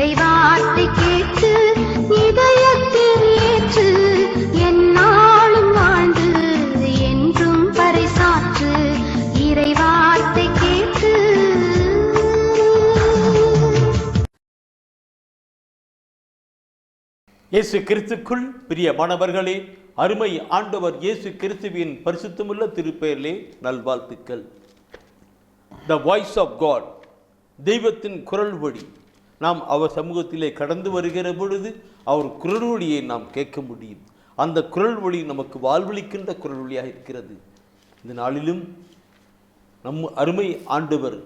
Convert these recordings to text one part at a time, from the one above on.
இறைவார்த்தை கேட்டு இதயத்தில் ஏற்று என்னாலும் வாழ்ந்து என்றும் பறைசாற்று இறைவார்த்தை கேட்டு. இயேசு கிறிஸ்துக்குள் பிரியமானவர்களே, அருமை ஆண்டவர் இயேசு கிறிஸ்துவின் பரிசுத்தமுள்ள திருப்பெயரிலே நல்வாழ்த்துக்கள். த வாய்ஸ் ஆஃப் காட், தெய்வத்தின் குரல் வழி. நாம் அவர் சமூகத்திலே கடந்து வருகிற பொழுது அவர் குரல் வழியை நாம் கேட்க முடியும். அந்த குரல் வழி நமக்கு வாழ்வளிக்கின்ற குரல் வழியாக இருக்கிறது. இந்த நாளிலும் அருமை ஆண்டவர்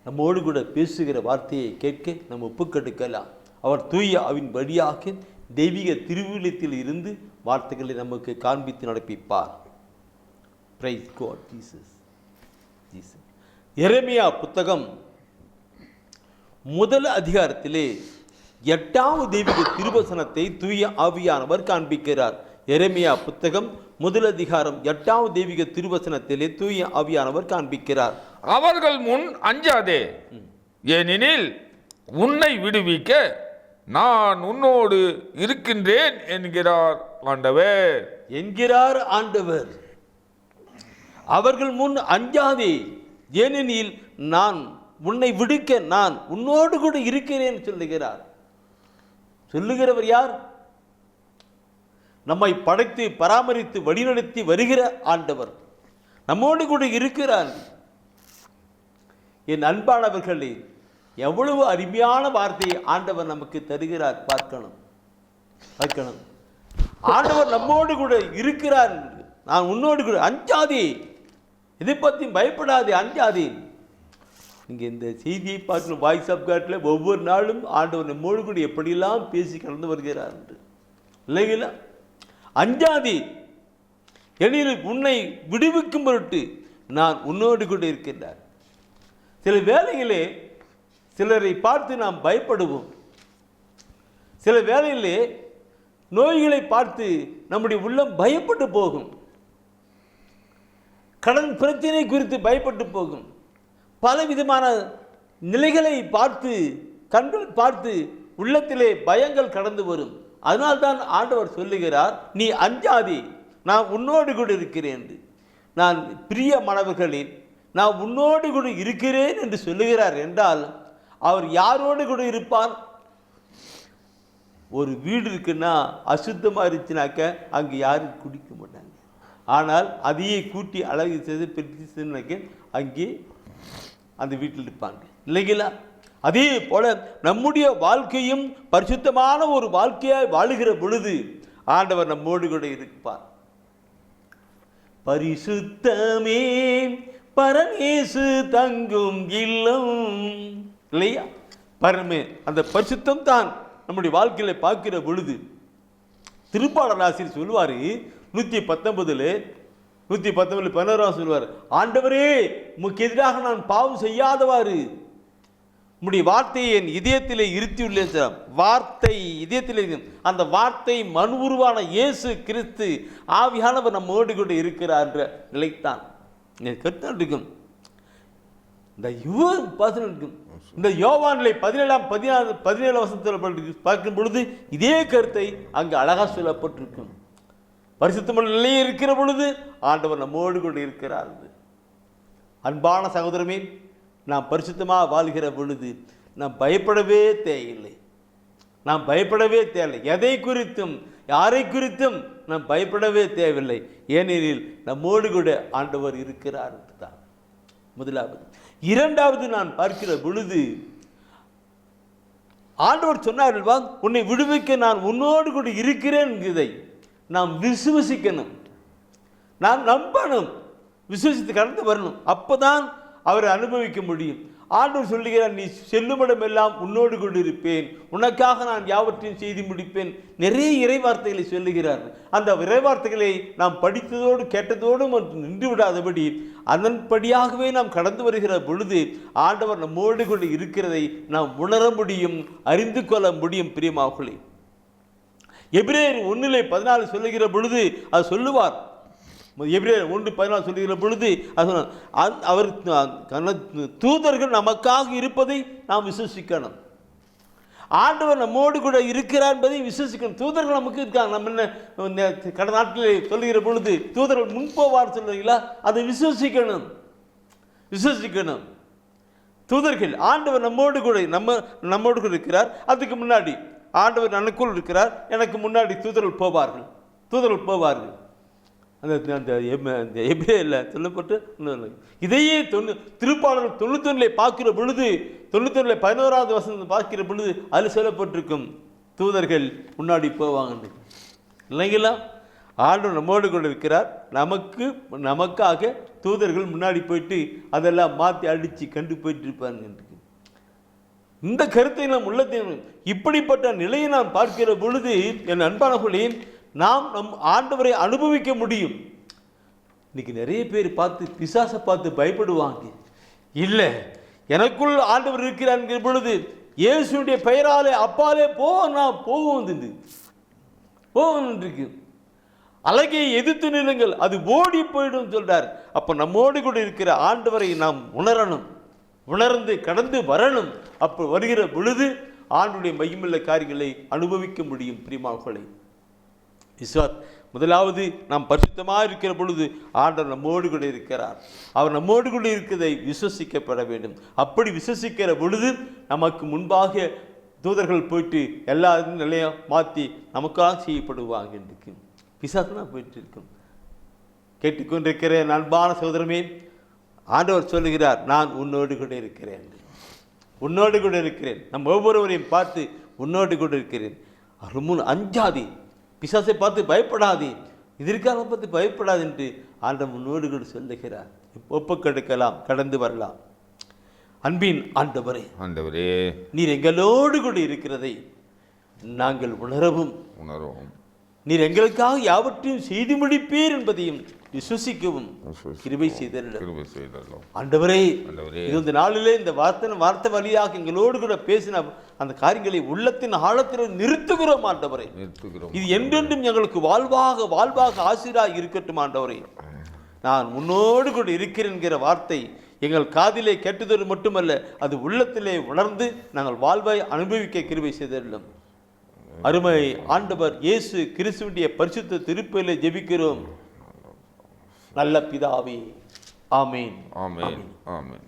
நம்மோடு கூட பேசுகிற வார்த்தையை கேட்க நம்ம ஒப்புக்கொடுக்கலாம். அவர் தூய ஆவியின் வழியாக தெய்வீக திருவிழத்தில் இருந்து வார்த்தைகளை நமக்கு காண்பித்து நடப்பிப்பார். Praise God Jesus. எரேமியா புத்தகம் முதல் அதிகாரத்திலே 8வது தெய்வீக திருவசனத்தை தூய ஆவியானவர் காண்பிக்கிறார். எரேமியா புத்தகம் முதல் அதிகாரம் 8வது தெய்வீக திருவசனத்திலே தூய ஆவியானவர் காண்பிக்கிறார். அவர்கள் முன் அஞ்சாதே, ஏனெனில் உன்னை விடுவிக்க நான் உன்னோடு இருக்கின்றேன் என்கிறார் ஆண்டவர். அவர்கள் முன் அஞ்சாதே, ஏனெனில் நான் உன்னை விடுக்க நான் உன்னோடு கூட இருக்கிறேன் சொல்லுகிறார். சொல்லுகிறவர் யார்? நம்மை படைத்து பராமரித்து வழிநடத்தி வருகிற ஆண்டவர் நம்மோடு கூட இருக்கிறார். என் அன்பானவர்களே, எவ்வளவு அருமையான வார்த்தையை ஆண்டவர் நமக்கு தருகிறார். பார்க்கணும். ஆண்டவர் நம்மோடு கூட இருக்கிறார். நான் உன்னோடு கூட, அஞ்சாதே, இதை பற்றி பயப்படாதே, அஞ்சாதே. நீங்க இந்த செய்தியை பார்க்கணும். வாய்ஸ் ஆஃப் காட்டில் ஒவ்வொரு நாளும் ஆண்டவர் நம்மோடு கூட எப்படியெல்லாம் பேசி கடந்து வருகிறார் என்று இல்லைங்களா? அஞ்சாதே, எனில் உன்னை விடுவிக்கும் பொருட்டு நான் உன்னோடு கூட இருக்கின்றார். சில வேளையிலே சிலரை பார்த்து நாம் பயப்படுவோம். சில வேளையிலே நோய்களை பார்த்து நம்முடைய உள்ளம் பயப்பட்டு போகும். கடன் பிரச்சனை குறித்து பயப்பட்டு போகும். பல விதமான நிலைகளை பார்த்து, கண்கள் பார்த்து உள்ளத்திலே பயங்கள் கடந்து வரும். அதனால்தான் ஆண்டவர் சொல்லுகிறார், நீ அஞ்சாதே, நான் உன்னோடு கூட இருக்கிறேன் என்று. நான் பிரியமானவர்களே, நான் உன்னோடு கூட இருக்கிறேன் என்று சொல்லுகிறார் என்றால் அவர் யாரோடு கூட இருப்பார்? ஒரு வீடு இருக்குன்னா அசுத்தமாக இருந்துச்சுனாக்க அங்கே யாரும் குடிக்க மாட்டாங்க. ஆனால் அதையே கூட்டி அழகு செய்து பிரித்து அங்கே அந்த வீட்டில் இருப்பாங்க இல்லைங்களா? அதே போல நம்முடைய வாழ்க்கையும் பரிசுத்தமான ஒரு வாழ்க்கையாய் வாழுகிற பொழுது ஆண்டவர் நம்மோடு கூட இருப்பார். பரிசுத்தமே பரமேசு தங்கும் இல்லம் இல்லையா? பரமே அந்த பரிசுத்தம் தான் நம்முடைய வாழ்க்கையில பார்க்கிற பொழுது திருப்பாடல் ஆசிரியர் சொல்லுவார் 119 சொல்லுவார், ஆண்டவரே உமக்கு எதிராக நான் பாவம் செய்யாதவாறு உம்முடைய வார்த்தையை என் இதயத்திலே இருத்தியுள்ளேன். வார்த்தை இதயத்திலே, அந்த வார்த்தை மனு உருவான இயேசு கிறிஸ்து ஆவியானவர் நம்மோடு கூட இருக்கிறார் என்ற நிலைத்தான் இருக்கும். இந்த யோவானிலே 17 வசனத்தில் பார்க்கும் பொழுது இதே கருத்தை அங்கு அழகா சொல்லப்பட்டிருக்கும். பரிசுத்தமுள்ள நிலையில் இருக்கிற பொழுது ஆண்டவர் நம்மோடு கொண்டு இருக்கிறார். அன்பான சகோதரமே, நாம் பரிசுத்தமாக வாழ்கிற பொழுது நாம் பயப்படவே தேவையில்லை. எதை குறித்தும் யாரை குறித்தும் நாம் பயப்படவே தேவையில்லை. ஏனெனில் நம்மோடு கூட ஆண்டவர் இருக்கிறார் தான் முதலாவது. இரண்டாவது நான் பார்க்கிற பொழுது ஆண்டவர் சொன்னார், உன்னை விடுவிக்க நான் உன்னோடு கூட இருக்கிறேன். இதை நாம் விசுவசிக்கணும், நாம் நம்பணும், விசுவசித்து கடந்து வரணும். அப்போதான் அவரை அனுபவிக்க முடியும். ஆண்டவர் சொல்லுகிறார், நீ செல்லுமிடம் எல்லாம் உன்னோடு கொண்டு இருப்பேன், உனக்காக நான் யாவற்றையும் செய்து முடிப்பேன். நிறைய இறைவார்த்தைகளை சொல்லுகிறார். அந்த இறைவார்த்தைகளை நாம் படித்ததோடு கேட்டதோடு நின்று விடாதபடி அதன்படியாகவே நாம் கடந்து வருகிற பொழுது ஆண்டவர் நம்மோடு கொண்டு இருக்கிறதை நாம் உணர முடியும், அறிந்து கொள்ள முடியும். பிரியமானவர்களே, எபிரேயர் 1:14 சொல்லுகிற பொழுது அது சொல்லுவார். எபிரேயர் 1:14 சொல்லுகிற பொழுது அவர் தூதர்கள் நமக்காக இருப்பதை நாம் விசுவசிக்கணும். ஆண்டவர் நம்மோடு கூட இருக்கிறார் என்பதை விசுவசிக்கணும். தூதர்கள் நமக்கு இருக்காங்க. நம்ம என்ன கடந்த நாட்டில் சொல்லுகிற பொழுது தூதர்கள் முன்போவார் சொல்றீங்களா, அதை விசுவசிக்கணும். தூதர்கள் ஆண்டவர் நம்மோடு கூட நம்மோடு கூட இருக்கிறார். அதுக்கு முன்னாடி ஆண்டவர் எனக்குள் இருக்கிறார், எனக்கு முன்னாடி தூதர்கள் போவார்கள். அந்த எபிரேயர்ல சொல்லப்பட்டு இதையே திருப்பாடல் 91 பார்க்கிற பொழுது 91 11வது வசனம் பார்க்கிற பொழுது அதில் சொல்லப்பட்டிருக்கும் தூதர்கள் முன்னாடி போவாங்க இல்லைங்களா. ஆண்டவர் நம்மோடு கூட இருக்கிறார், நமக்காக தூதர்கள் முன்னாடி போயிட்டு அதெல்லாம் மாற்றி அடித்து கண்டு போயிட்டு இருப்பாங்க. இந்த கருத்தை நாம் உள்ளத்தையும் இப்படிப்பட்ட நிலையை நாம் பார்க்கிற பொழுது என் அன்பானவர்களே, நாம் நம் ஆண்டவரை அனுபவிக்க முடியும். இன்னைக்கு நிறைய பேர் பிசாசை பார்த்து பயப்படுவாங்க. இல்லை, எனக்குள் ஆண்டவர் இருக்கிறார் என்கிற பொழுது இயேசுடைய பெயராலே அப்பாலே போகும் இருக்கு. அழகை எதிர்த்து நிலுங்கள், அது ஓடி போயிடும் சொல்றார். அப்ப நம்மோடு கூட இருக்கிற ஆண்டவரை நாம் உணர்ந்து கடந்து வரணும். அப்போ வருகிற பொழுது ஆண்டுடைய மகிமுள்ள காரியங்களை அனுபவிக்க முடியும். பிரியமானவர்களே, முதலாவது நாம் பரிசுத்தமாக இருக்கிற பொழுது ஆண்டவர் நம்மோடு கூட இருக்கிறார். அவர் நம்மோடு கூட இருக்கிறதை விசுவசிக்கப்பட வேண்டும். அப்படி விசுவசிக்கிற பொழுது நமக்கு முன்பாக தூதர்கள் போயிட்டு எல்லா நிலையும் மாற்றி நமக்காக செய்யப்படுவாங்க. இன்றைக்கு பிசாசுதான் போயிட்டு இருக்கும். கேட்டுக்கொண்டிருக்கிற அன்பான சகோதரமே, ஆண்டவர் சொல்லுகிறார், நான் உன்னோடு கூட இருக்கிறேன். நம்ம ஒவ்வொருவரையும் பார்த்து உன்னோடு கூட இருக்கிறேன். அஞ்சாதே, பிசாசை பார்த்து பயப்படாதே, எதிர்கால பார்த்து பயப்படாது என்று ஆண்டவர் உன்னோடு கூட சொல்லுகிறார். ஒப்புக்கெடுக்கலாம், கடந்து வரலாம். அன்பின் ஆண்டவரே, நீர் எங்களோடு கூட இருக்கிறதை நாங்கள் உணரவும் நீர் எங்களுக்காக யாவற்றையும் செய்து முடிப்பீர் என்பதையும் விசுவசிக்கவும் கிருபை செய்தருளும். ஆண்டவரே, இந்த நாளிலே இந்த வார்த்தை வழியாக எங்களோடு கூட பேசின அந்த காரியங்களை உள்ளத்தின் ஆழத்தில் நிறுத்துகிறோம். ஆண்டவரே, இது என்றென்றும் எங்களுக்கு வாழ்வாக ஆசீராக இருக்கட்டும். ஆண்டவரே, நான் உன்னோடு கூட இருக்கிறேன்கிற வார்த்தை எங்கள் காதிலே கேட்டதோடு மட்டுமல்ல, அது உள்ளத்திலே உணர்ந்து நாங்கள் வாழ்வாய் அனுபவிக்க கிருபை செய்தருளும். அருமை ஆண்டவர் இயேசு கிறிஸ்துவினுடைய பரிசுத்த திருப்பெயரிலே ஜெபிக்கிறோம் நல்ல பிதாவே. ஆமென். ஆமென். ஆமென்.